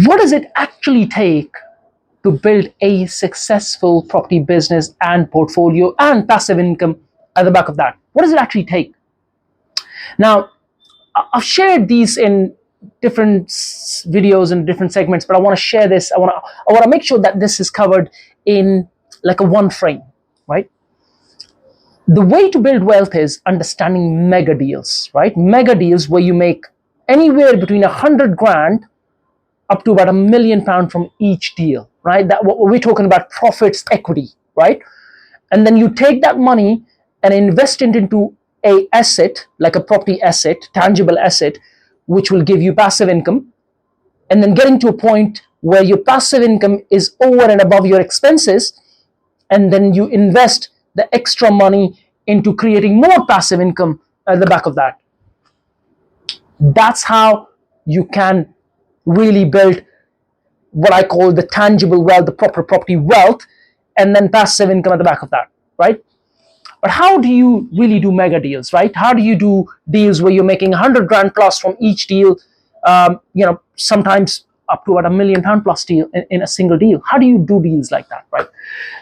What does it actually take to build a successful property business and portfolio and passive income at the back of that? What does it actually take? Now, I've shared these in different videos and different segments, but I want to share this. I want to make sure that this is covered in like a one frame, right? The way to build wealth is understanding mega deals, right? Mega deals where you make anywhere between 100 grand up to about £1 million from each deal, right? That what we're talking about, profits, equity, right? And then you take that money and invest it into a asset, like a property asset, tangible asset, which will give you passive income. And then getting to a point where your passive income is over and above your expenses, and then you invest the extra money into creating more passive income at the back of that. That's how you can really build what I call the tangible wealth, the proper property wealth, and then passive income at the back of that, right? But how do you really do mega deals, right? How do you do deals where you're making 100 grand plus from each deal? Sometimes up to about £1 million plus deal in a single deal. How do you do deals like that, right?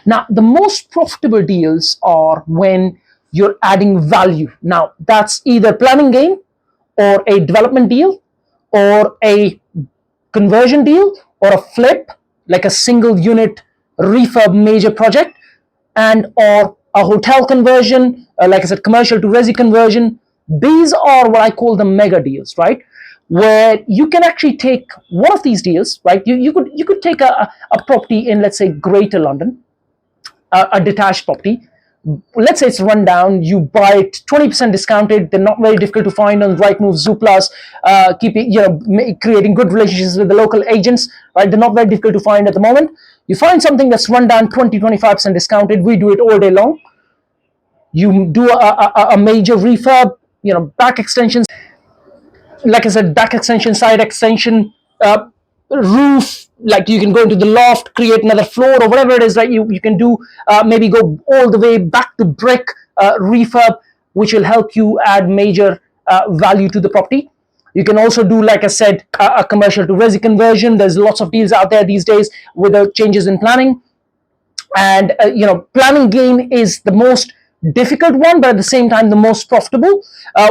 Now, the most profitable deals are when you're adding value. Now, that's either planning gain or a development deal or a conversion deal or a flip, like a single unit refurb major project, and or a hotel conversion, like I said, commercial to resi conversion. These are what I call the mega deals, right? Where you can actually take one of these deals, right? You could take a property in, let's say, Greater London, a detached property. Let's say it's run down. You buy it 20% discounted. They're not very difficult to find on Rightmove, Zooplas. Keeping, creating good relationships with the local agents, right? They're not very difficult to find at the moment. You find something that's run down 20-25% discounted. We do it all day long. You do a major refurb, back extensions, like I said, back extension, side extension, roof, like you can go into the loft, create another floor or whatever it is, right? You can do, maybe go all the way back to brick, refurb, which will help you add major value to the property. You can also do, like I said, a commercial to resi conversion. There's lots of deals out there these days with the changes in planning. And planning gain is the most difficult one, but at the same time the most profitable,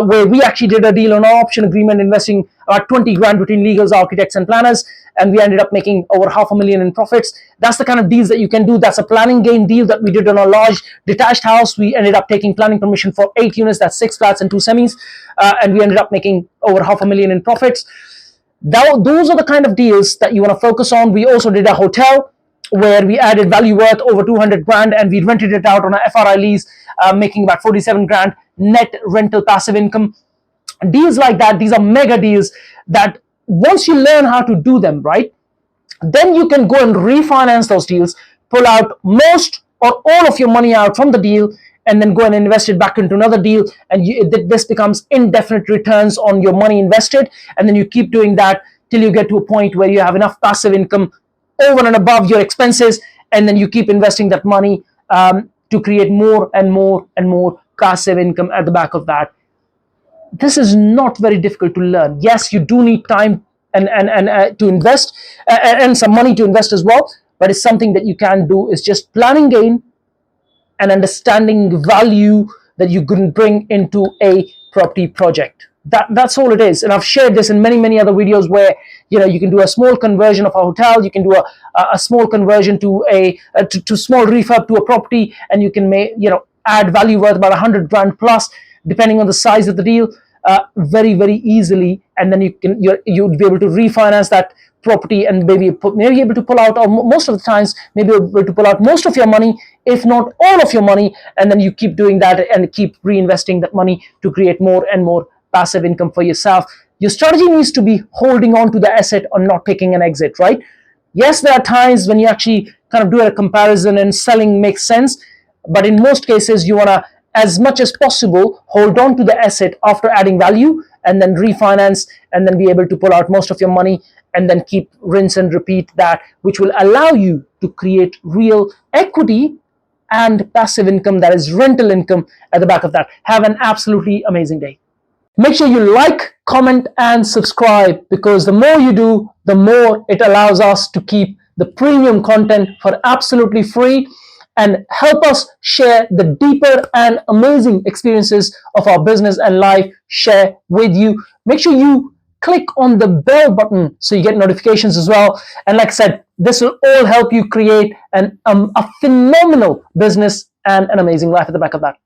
where we actually did a deal on our option agreement, investing about 20 grand between legals, architects and planners, and we ended up making over £500,000 in profits. That's the kind of deals that you can do. That's a planning gain deal that we did on a large detached house. We ended up taking planning permission for 8 units, that's 6 flats and 2 semis, and we ended up making over £500,000 in profits. Those are the kind of deals that you want to focus on. We also did a hotel where we added value worth over 200 grand, and we rented it out on a FRI lease, making about 47 grand net rental passive income. Deals like that, these are mega deals that once you learn how to do them, right, then you can go and refinance those deals, pull out most or all of your money out from the deal, and then go and invest it back into another deal. And this becomes indefinite returns on your money invested. And then you keep doing that till you get to a point where you have enough passive income over and above your expenses, and then you keep investing that money, to create more and more and more passive income at the back of that. This is not very difficult to learn. Yes, you do need time and to invest, and some money to invest as well, but it's something that you can do. Is just planning gain and understanding value that you can bring into a property project. That's all it is. And I've shared this in many other videos where you can do a small conversion of a hotel, you can do a small conversion to to small refurb to a property, and you can add value worth about 100 grand plus, depending on the size of the deal, very easily. And then you'd be able to refinance that property and maybe able to pull out, or most of the times maybe able to pull out most of your money, if not all of your money, and then you keep doing that and keep reinvesting that money to create more and more passive income for yourself. Your strategy needs to be holding on to the asset or not taking an exit, right? Yes, there are times when you actually kind of do a comparison and selling makes sense, but in most cases you want to, as much as possible, hold on to the asset after adding value, and then refinance, and then be able to pull out most of your money, and then keep rinse and repeat that, which will allow you to create real equity and passive income, that is rental income at the back of that. Have an absolutely amazing day. Make sure you like, comment, and subscribe, because the more you do, the more it allows us to keep the premium content for absolutely free and help us share the deeper and amazing experiences of our business and life share with you. Make sure you click on the bell button so you get notifications as well. And like I said, this will all help you create a phenomenal business and an amazing life at the back of that.